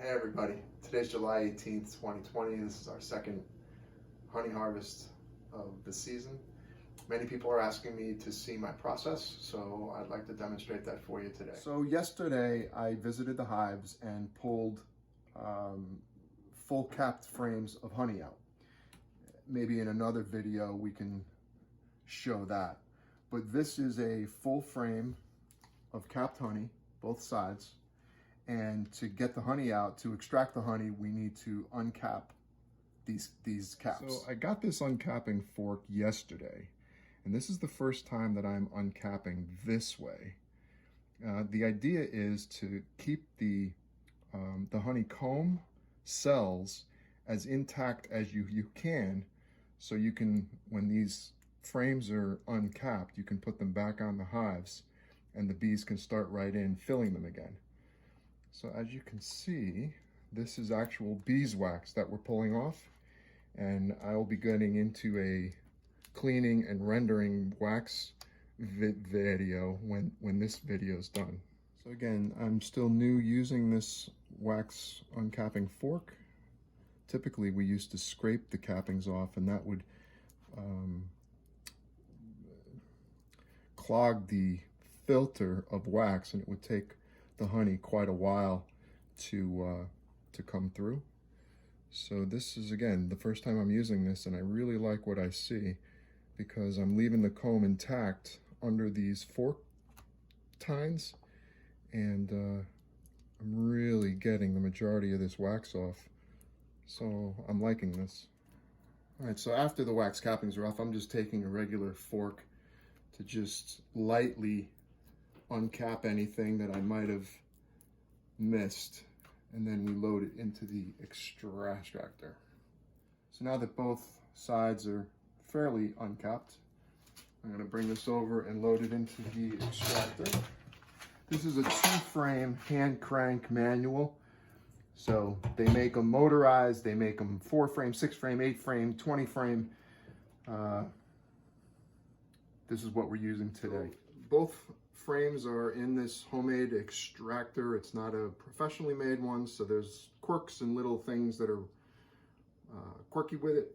Hey everybody, today's July 18th, 2020. This is our second honey harvest of the season. Many people are asking me to see my process, so I'd like to demonstrate that for you today. So yesterday I visited the hives and pulled full capped frames of honey out. Maybe in another video we can show that. But this is a full frame of capped honey, both sides. And to get the honey out, to extract the honey, we need to uncap these caps. So I got this uncapping fork yesterday, and this is the first time that I'm uncapping this way. The idea is to keep the honeycomb cells as intact as you can, so you can, when these frames are uncapped, you can put them back on the hives, and the bees can start right in filling them again. So as you can see, this is actual beeswax that we're pulling off, and I'll be getting into a cleaning and rendering wax video when this video is done. So again, I'm still new using this wax uncapping fork. Typically we used to scrape the cappings off, and that would clog the filter of wax, and it would take the honey quite a while to come through. So this is, again, the first time I'm using this, and I really like what I see because I'm leaving the comb intact under these fork tines, and I'm really getting the majority of this wax off. So I'm liking this. All right, so after the wax cappings are off, I'm just taking a regular fork to just lightly uncap anything that I might have missed, and then we load it into the extractor. So now that both sides are fairly uncapped, I'm going to bring this over and load it into the extractor. This is a 2-frame hand crank manual. So they make them motorized, they make them 4-frame, 6-frame, 8-frame, 20-frame. This is what we're using today. Both frames are in this homemade extractor. It's not a professionally made one, so there's quirks and little things that are quirky with it.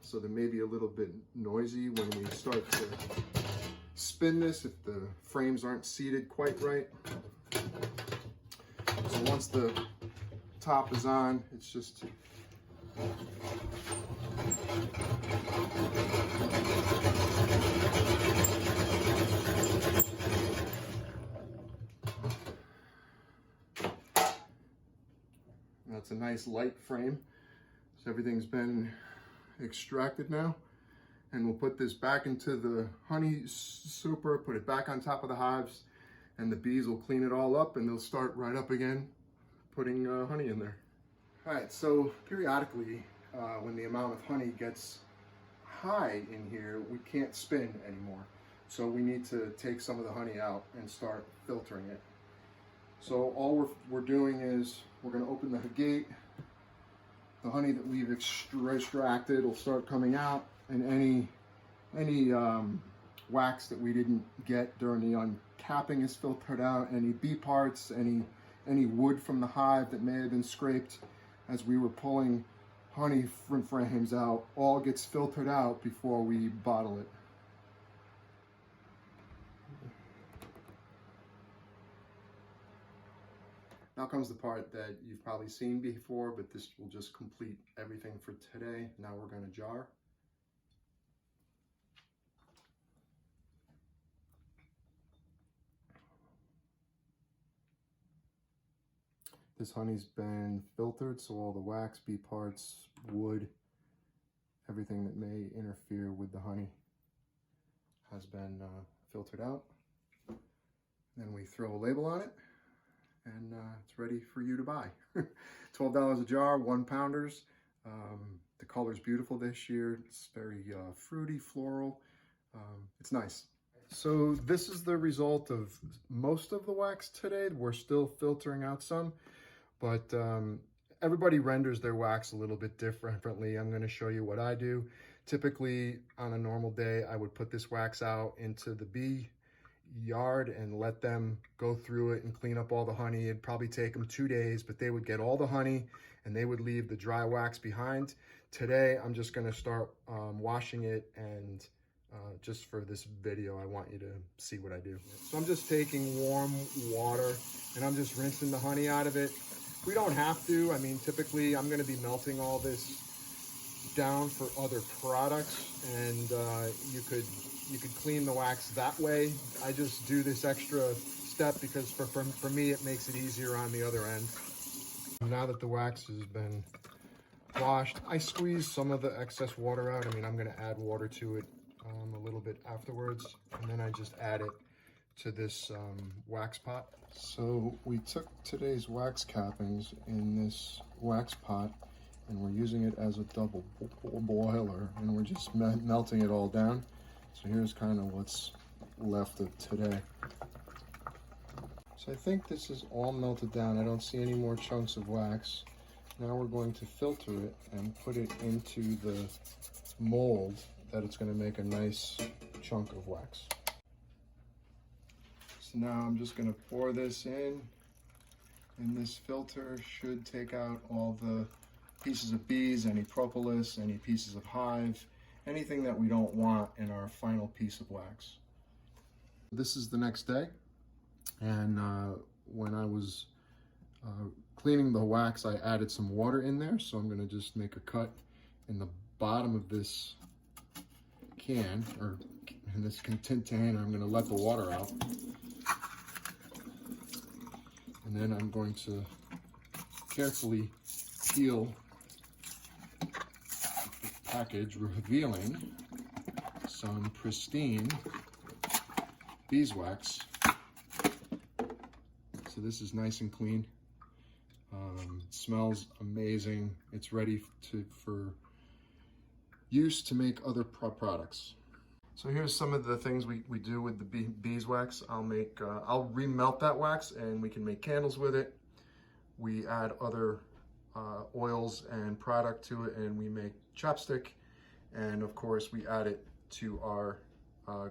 So they may be a little bit noisy when we start to spin this if the frames aren't seated quite right. So once the top is on, it's just that's a nice light frame. So everything's been extracted now, and we'll put this back into the honey super, put it back on top of the hives, and the bees will clean it all up, and they'll start right up again putting honey in there. All right, so periodically when the amount of honey gets high in here, we can't spin anymore. So we need to take some of the honey out and start filtering it. So all we're doing is we're going to open the gate. The honey that we've extracted will start coming out, and any wax that we didn't get during the uncapping is filtered out. Any bee parts, any wood from the hive that may have been scraped as we were pulling honey from frames out, all gets filtered out before we bottle it. Now comes the part that you've probably seen before, but this will just complete everything for today. Now we're going to jar. This honey's been filtered, so all the wax, bee parts, wood, everything that may interfere with the honey has been filtered out. Then we throw a label on it, and it's ready for you to buy. $12 a jar, 1-pounders. The color's beautiful this year. It's very fruity, floral. It's nice. So this is the result of most of the wax today. We're still filtering out some, but everybody renders their wax a little bit differently. I'm going to show you what I do. Typically, on a normal day, I would put this wax out into the bee yard and let them go through it and clean up all the honey. It'd probably take them 2 days, but they would get all the honey and they would leave the dry wax behind. Today, I'm just gonna start washing it, and just for this video, I want you to see what I do. So I'm just taking warm water and I'm just rinsing the honey out of it. We don't have to. I mean, typically I'm gonna be melting all this down for other products, and you could clean the wax that way. I just do this extra step because for me it makes it easier on the other end. Now that the wax has been washed, I squeeze some of the excess water out. I mean, I'm going to add water to it a little bit afterwards, and then I just add it to this wax pot. So we took today's wax cappings in this wax pot, and we're using it as a double boiler, and we're just melting it all down. So here's kind of what's left of today. So I think this is all melted down. I don't see any more chunks of wax. Now we're going to filter it and put it into the mold that it's going to make a nice chunk of wax. So now I'm just going to pour this in, and this filter should take out all the pieces of bees, any propolis, any pieces of hive, anything that we don't want in our final piece of wax. This is the next day, and when I was cleaning the wax, I added some water in there, so I'm going to just make a cut in the bottom of this can, or in this container. I'm going to let the water out, and then I'm going to carefully peel the package, revealing some pristine beeswax. So this is nice and clean. It smells amazing. It's ready for use to make other products. So here's some of the things we do with the beeswax. I'll remelt that wax and we can make candles with it. We add other oils and product to it, and we make chapstick. And of course we add it to our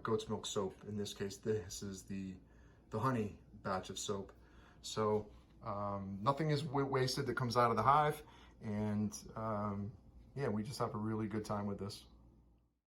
goat's milk soap. In this case, this is the honey batch of soap. So nothing is wasted that comes out of the hive, and yeah, we just have a really good time with this.